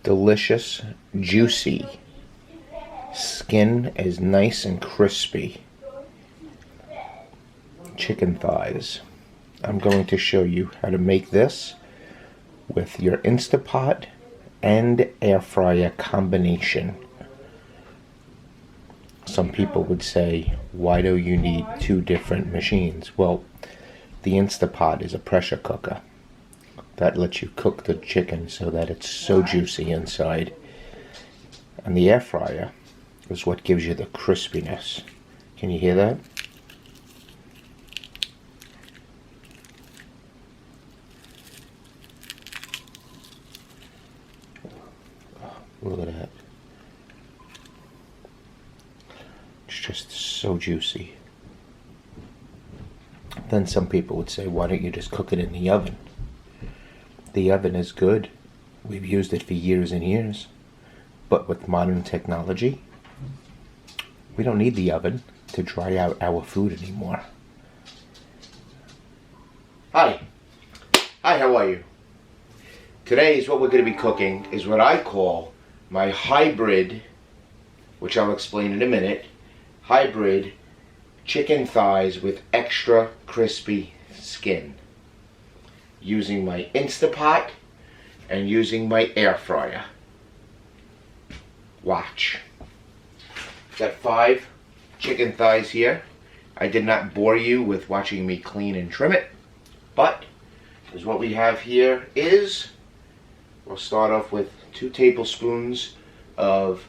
delicious, juicy. Skin is nice and crispy. Chicken thighs. I'm going to show you how to make this with your Instapot and air fryer combination. Some people would say, why do you need two different machines? Well, the Instapot is a pressure cooker that lets you cook the chicken so that it's so juicy inside. And the air fryer is what gives you the crispiness. Can you hear that? Look at that. It's just so juicy. Then some people would say, why don't you just cook it in the oven? The oven is good. We've used it for years and years. But with modern technology, we don't need the oven to dry out our food anymore. Hi. Hi, how are you? Today is what we're going to be cooking is what I call my hybrid, which I'll explain in a minute, hybrid chicken thighs with extra crispy skin. Using my Instapot and using my air fryer. Watch. Got 5 chicken thighs here. I did not bore you with watching me clean and trim it, but is what we have here is, we'll start off with 2 tablespoons of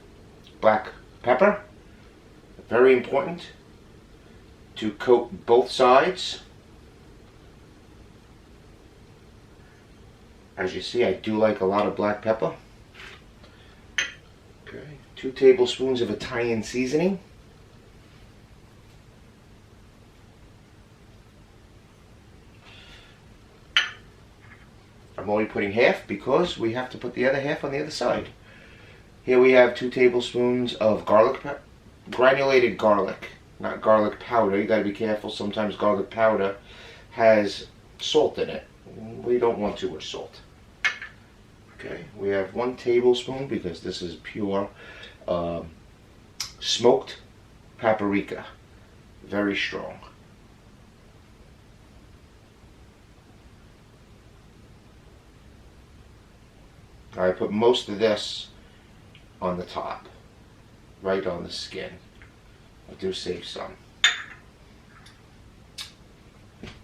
black pepper. Very important to coat both sides. As you see, I do like a lot of black pepper. Okay, 2 tablespoons of Italian seasoning. I'm only putting half because we have to put the other half on the other side. Here we have 2 tablespoons of granulated garlic, not garlic powder. You got to be careful. Sometimes garlic powder has salt in it. We don't want too much salt. Okay, we have 1 tablespoon because this is pure smoked paprika, very strong. I put most of this on the top, right on the skin. I do save some.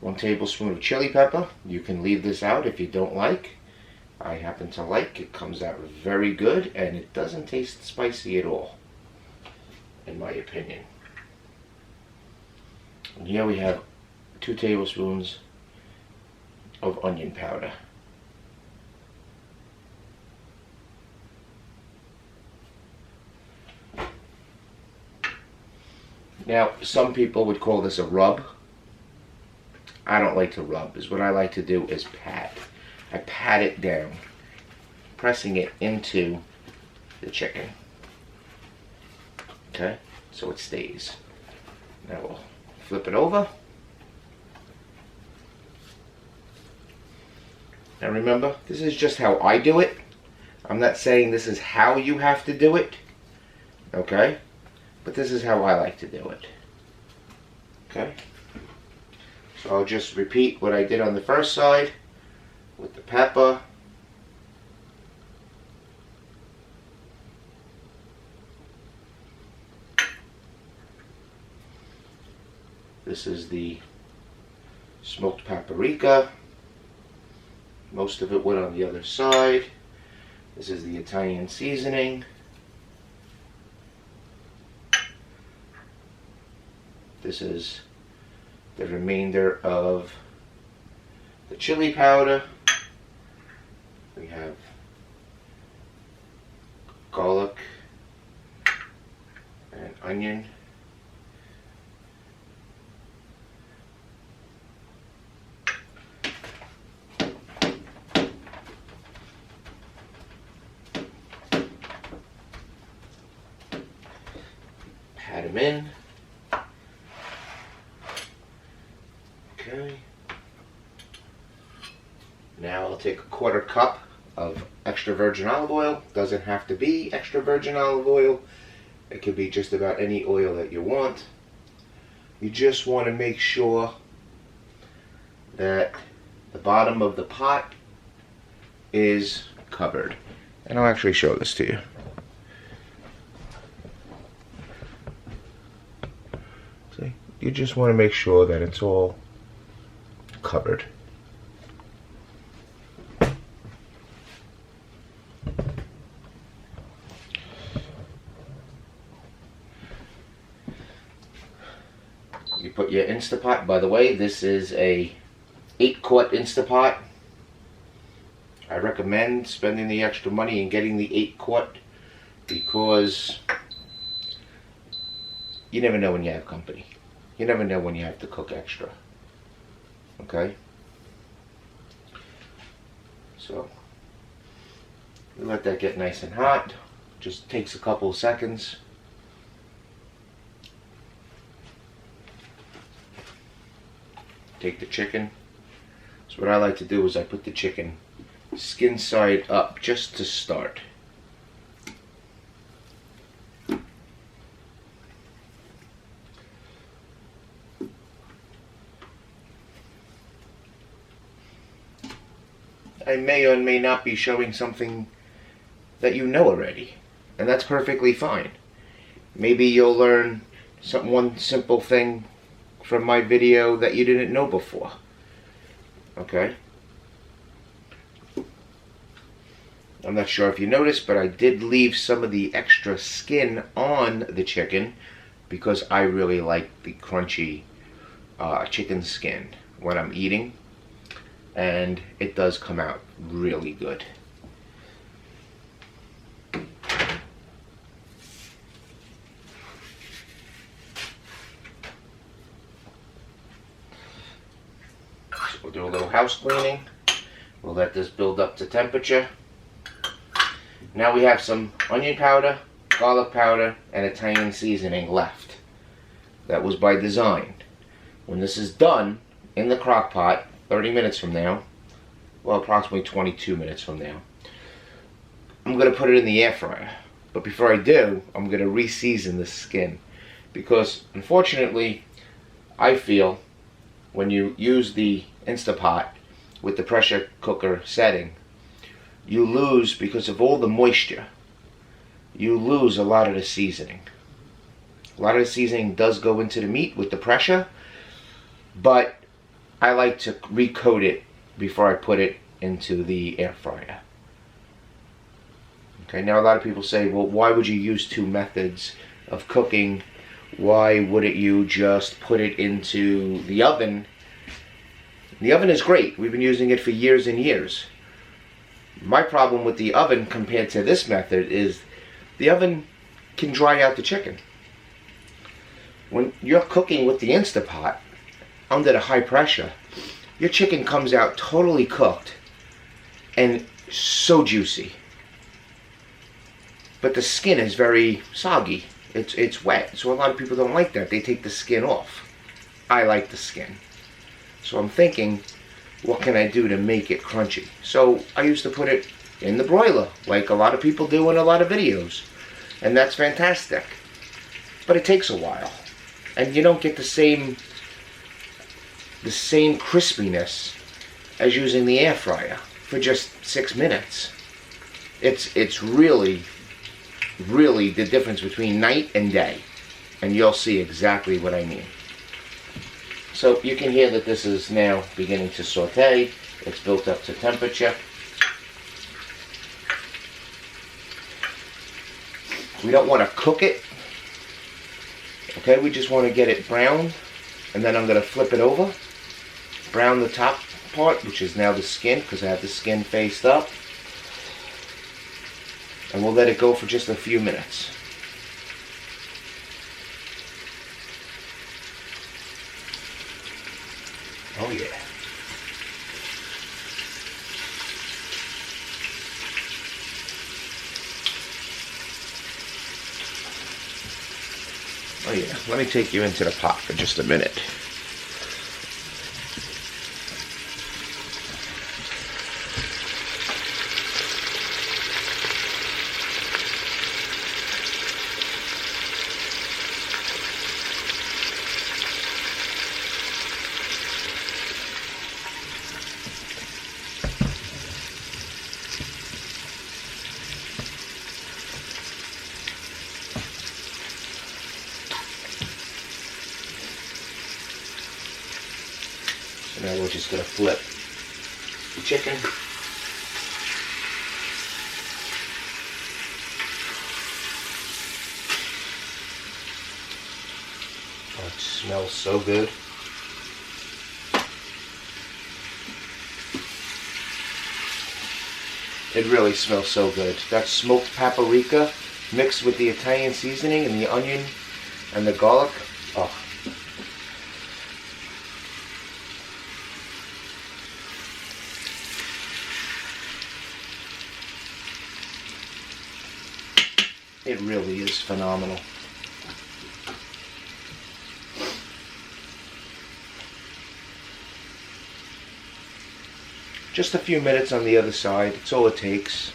1 tablespoon of chili pepper. You can leave this out if you don't like. I happen to like. It comes out very good and it doesn't taste spicy at all, in my opinion. And here we have 2 tablespoons of onion powder. Now, some people would call this a rub. I don't like to rub. What I like to do is pat. I pat it down, pressing it into the chicken. Okay, so it stays. Now we'll flip it over. Now remember, this is just how I do it. I'm not saying this is how you have to do it. Okay? But this is how I like to do it. Okay? So I'll just repeat what I did on the first side with the pepper. This is the smoked paprika. Most of it went on the other side. This is the Italian seasoning. This is the remainder of the chili powder. We have garlic and onion. Pat them in. Okay. Now I'll take a 1/4 cup of extra virgin olive oil. Doesn't have to be extra virgin olive oil. It could be just about any oil that you want. You just want to make sure that the bottom of the pot is covered. And I'll actually show this to you. See, you just want to make sure that it's all covered. You put your Instapot. By the way, this is a 8-quart Instapot. I recommend spending the extra money and getting the 8-quart because you never know when you have company. You never know when you have to cook extra. Okay? So, we let that get nice and hot. Just takes a couple of seconds. Take the chicken. So what I like to do is I put the chicken skin side up just to start. I may or may not be showing something that you know already, and that's perfectly fine. Maybe you'll learn one simple thing from my video that you didn't know before. Okay? I'm not sure if you noticed, but I did leave some of the extra skin on the chicken because I really like the crunchy chicken skin when I'm eating, and it does come out really good. We'll do a little house cleaning. We'll let this build up to temperature. Now we have some onion powder, garlic powder, and Italian seasoning left. That was by design. When this is done in the crock pot, 30 minutes from now, well, approximately 22 minutes from now, I'm going to put it in the air fryer. But before I do, I'm going to re-season the skin. Because, unfortunately, I feel when you use the Instapot with the pressure cooker setting, you lose, because of all the moisture, you lose a lot of the seasoning. A lot of the seasoning does go into the meat with the pressure, but I like to recoat it before I put it into the air fryer. Okay, now a lot of people say, well, why would you use two methods of cooking? Why wouldn't you just put it into the oven? The oven is great. We've been using it for years and years. My problem with the oven compared to this method is the oven can dry out the chicken. When you're cooking with the Instapot under the high pressure, your chicken comes out totally cooked and so juicy. But the skin is very soggy. It's wet. So a lot of people don't like that. They take the skin off. I like the skin. So I'm thinking, what can I do to make it crunchy? So I used to put it in the broiler, like a lot of people do in a lot of videos. And that's fantastic. But it takes a while. And you don't get the same crispiness as using the air fryer for just 6 minutes. It's really the difference between night and day. And you'll see exactly what I mean. So you can hear that this is now beginning to saute. It's built up to temperature. We don't want to cook it. Okay, we just want to get it browned. And then I'm going to flip it over. Brown the top part, which is now the skin, because I have the skin faced up. And we'll let it go for just a few minutes. Oh yeah. Oh yeah, let me take you into the pot for just a minute. Now we're just going to flip the chicken. Oh, it smells so good. It really smells so good. That smoked paprika mixed with the Italian seasoning and the onion and the garlic. Oh. It really is phenomenal. Just a few minutes on the other side, it's all it takes.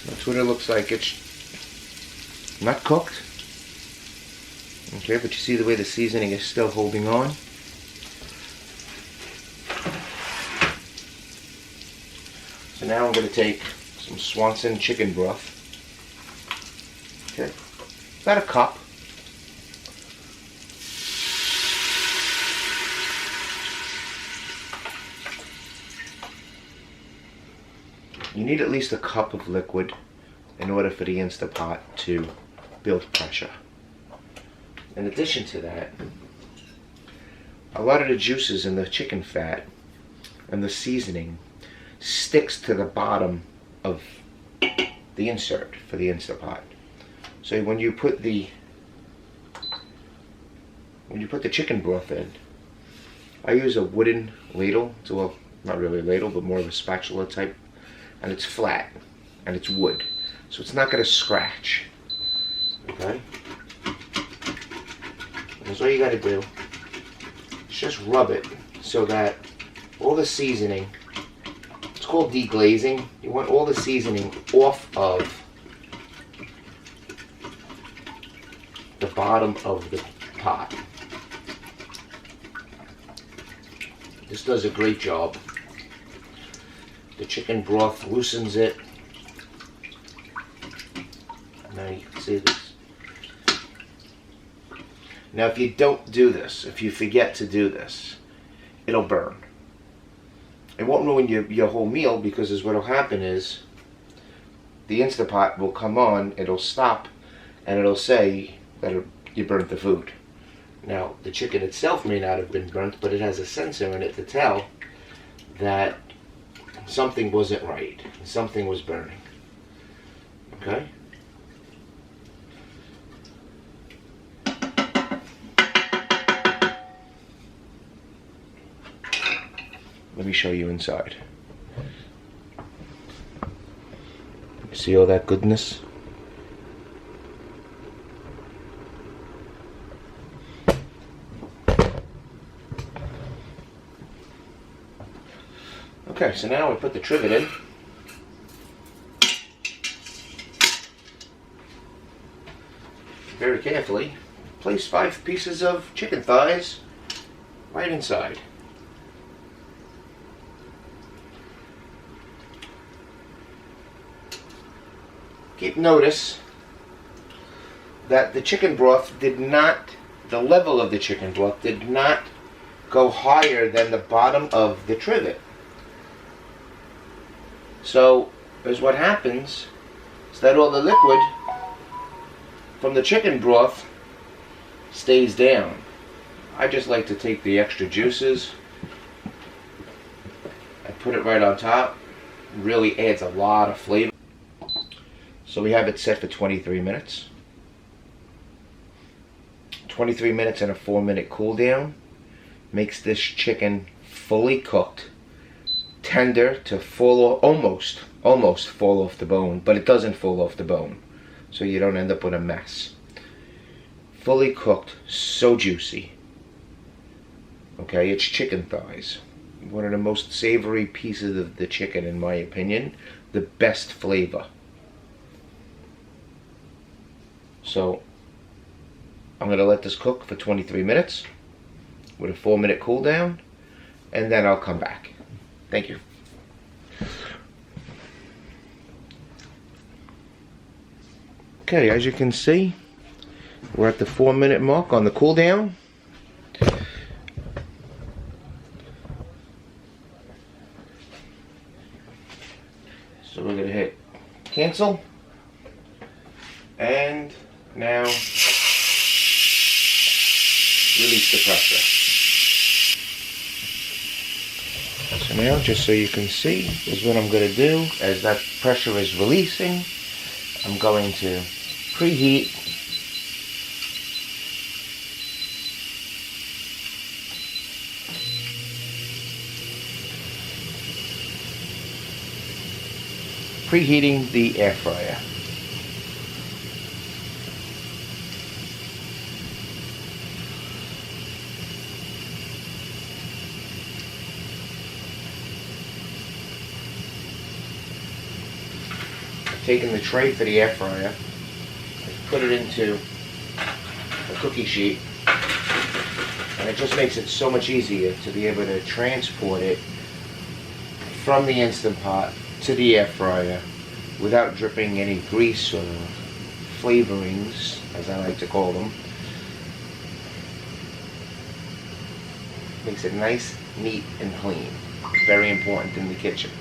That's what it looks like. It's not cooked. Okay, but you see the way the seasoning is still holding on. So now I'm going to take some Swanson chicken broth. Okay, about a cup. You need at least a cup of liquid in order for the Instapot to build pressure. In addition to that, a lot of the juices in the chicken fat and the seasoning sticks to the bottom of the insert for the Instapot. So when you put the chicken broth in, I use a wooden ladle. It's well, not really a ladle, but more of a spatula type. And it's flat, and it's wood, so it's not going to scratch. Okay? And that's all you got to do. Is just rub it so that all the seasoning, it's called deglazing. You want all the seasoning off of the bottom of the pot. This does a great job. The chicken broth loosens it. Now you can see this. Now if you don't do this, if you forget to do this, it'll burn. It won't ruin your whole meal, because what will happen is the Instapot will come on, it'll stop, and it'll say that you burnt the food. Now the chicken itself may not have been burnt, but it has a sensor in it to tell that something wasn't right. Something was burning. Okay? Let me show you inside. You see all that goodness? Okay, so now we put the trivet in. Very carefully, place 5 pieces of chicken thighs right inside. Keep notice that the chicken broth did not, the level of the chicken broth did not go higher than the bottom of the trivet. So, as what happens is that all the liquid from the chicken broth stays down. I just like to take the extra juices, I put it right on top. Really adds a lot of flavor. So we have it set for 23 minutes. 23 minutes and a 4-minute cool down makes this chicken fully cooked, tender to almost fall off the bone, but it doesn't fall off the bone, so you don't end up with a mess. Fully cooked, so juicy. Okay, it's chicken thighs. One of the most savory pieces of the chicken, in my opinion. The best flavor. So I'm going to let this cook for 23 minutes with a 4-minute cool down, and then I'll come back. Thank you. Okay, as you can see, we're at the 4-minute mark on the cool down. So we're going to hit cancel, and now release the pressure. So now, just so you can see, is what I'm going to do. As that pressure is releasing, I'm going to preheat preheating the air fryer. I've taken the tray for the air fryer, I've put it into a cookie sheet, and it just makes it so much easier to be able to transport it from the Instant Pot to the air fryer without dripping any grease or flavorings, as I like to call them. Makes it nice, neat, and clean. Very important in the kitchen.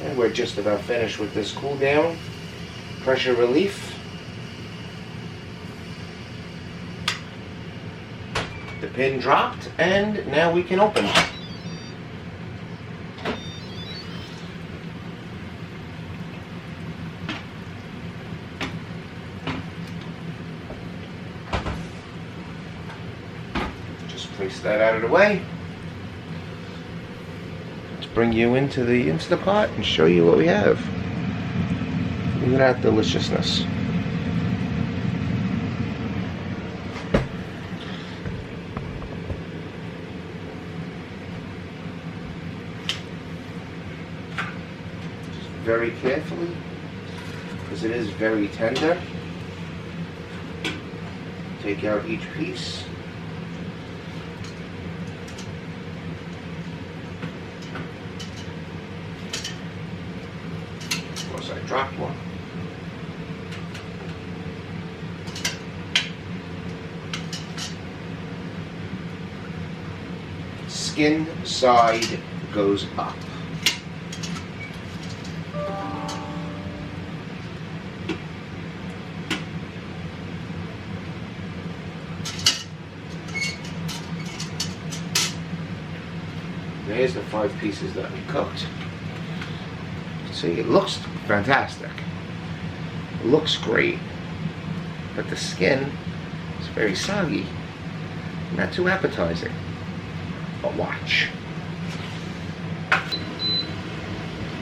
And we're just about finished with this cool down. Pressure relief. The pin dropped, and now we can open it. Place that out of the way. Let's bring you into the Instant Pot and show you what we have. Look at that deliciousness. Just very carefully, because it is very tender. Take out each piece. I dropped one. Skin side goes up. There's the 5 pieces that we cooked. See, it looks fantastic. It looks great. But the skin is very soggy. Not too appetizing. But watch.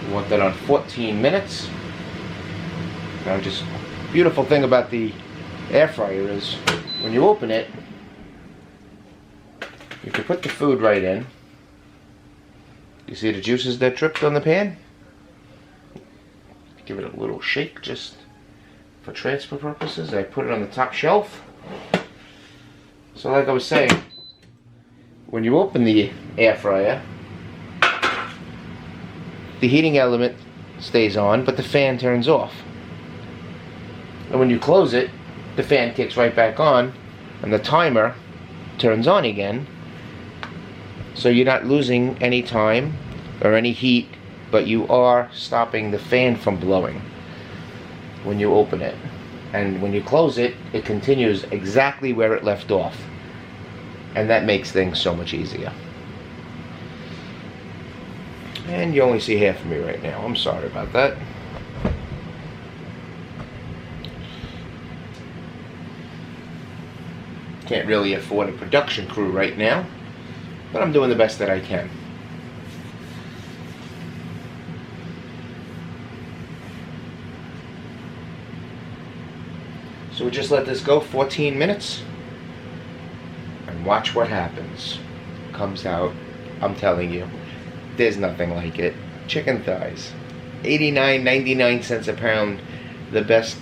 We want that on 14 minutes. Now, just beautiful thing about the air fryer is when you open it, you can put the food right in. You see the juices that dripped on the pan? Give it a little shake just for transfer purposes. I put it on the top shelf. So like I was saying, when you open the air fryer, the heating element stays on, but the fan turns off. And when you close it, the fan kicks right back on, and the timer turns on again. So you're not losing any time or any heat, but you are stopping the fan from blowing when you open it. And when you close it, it continues exactly where it left off. And that makes things so much easier. And you only see half of me right now. I'm sorry about that. Can't really afford a production crew right now, but I'm doing the best that I can. So we just let this go 14 minutes and watch what happens. Comes out, I'm telling you, there's nothing like it. Chicken thighs, 89, 99 cents a pound, the best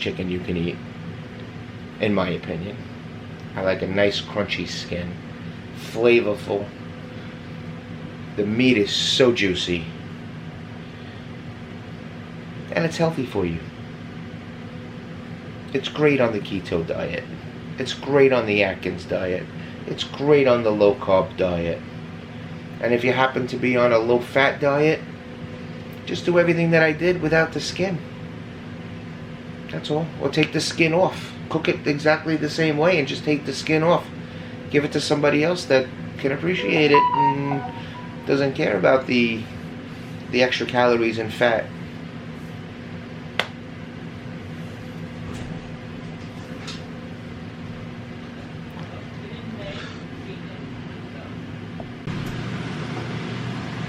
chicken you can eat, in my opinion. I like a nice crunchy skin, flavorful. The meat is so juicy, and it's healthy for you. It's great on the keto diet. It's great on the Atkins diet. It's great on the low carb diet. And if you happen to be on a low fat diet, just do everything that I did without the skin. That's all. Or take the skin off. Cook it exactly the same way and just take the skin off. Give it to somebody else that can appreciate it and doesn't care about the extra calories and fat.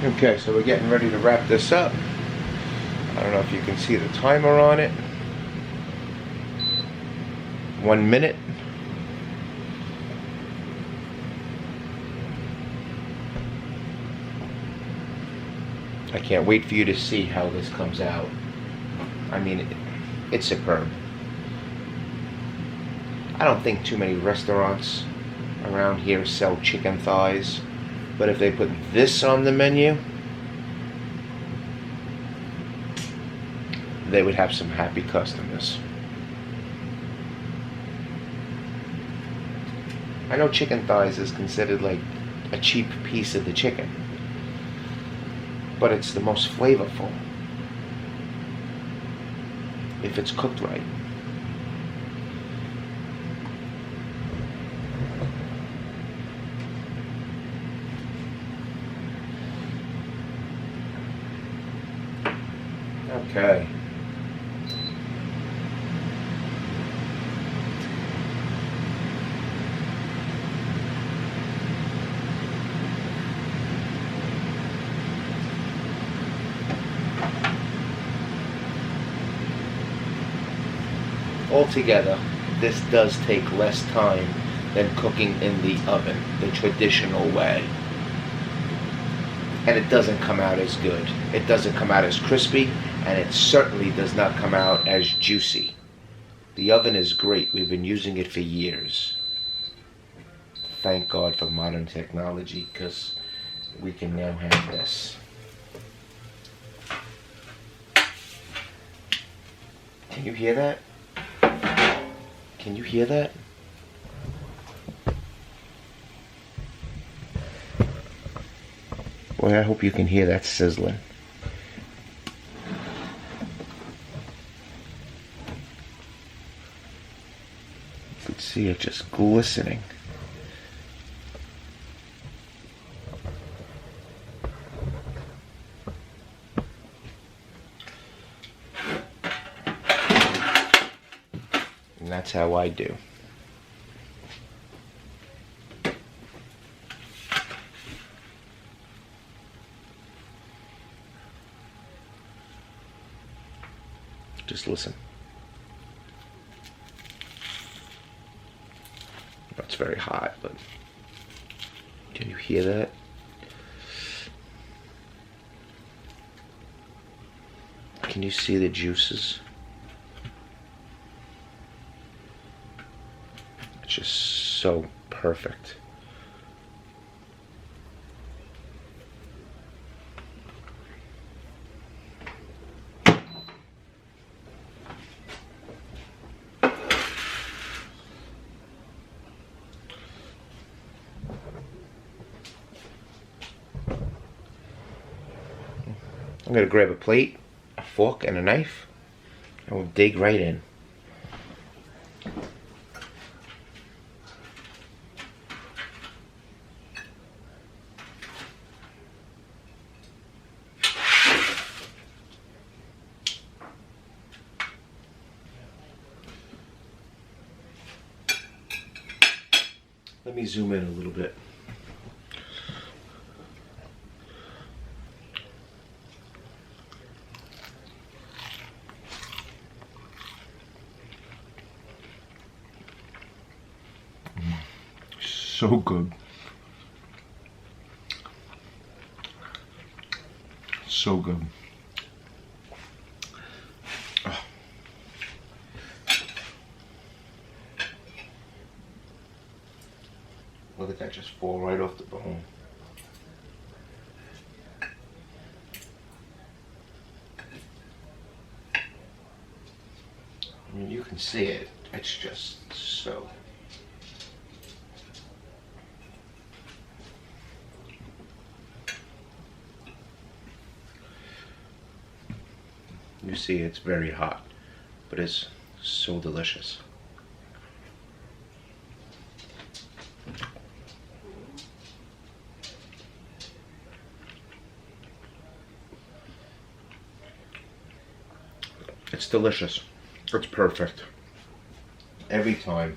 Okay, so we're getting ready to wrap this up. I don't know if you can see the timer on it. 1 minute. I can't wait for you to see how this comes out. I mean, it's superb. I don't think too many restaurants around here sell chicken thighs. But if they put this on the menu, they would have some happy customers. I know chicken thighs is considered like a cheap piece of the chicken, but it's the most flavorful if it's cooked right. Okay. Altogether, this does take less time than cooking in the oven, the traditional way. And it doesn't come out as good. It doesn't come out as crispy, and it certainly does not come out as juicy. The oven is great. We've been using it for years. Thank God for modern technology, because we can now have this. Can you hear that? Can you hear that? Boy, I hope you can hear that sizzling. You could see it just glistening. And that's how I do. Just listen. It's very hot, but can you hear that? Can you see the juices? It's just so perfect. I'm going to grab a plate, a fork, and a knife, and we'll dig right in. Let me zoom in a little bit. So good. So good. Oh. Look at that just fall right off the bone. I mean, you can see it. It's just so. You see it's very hot, but it's so delicious. It's delicious. It's perfect. Every time.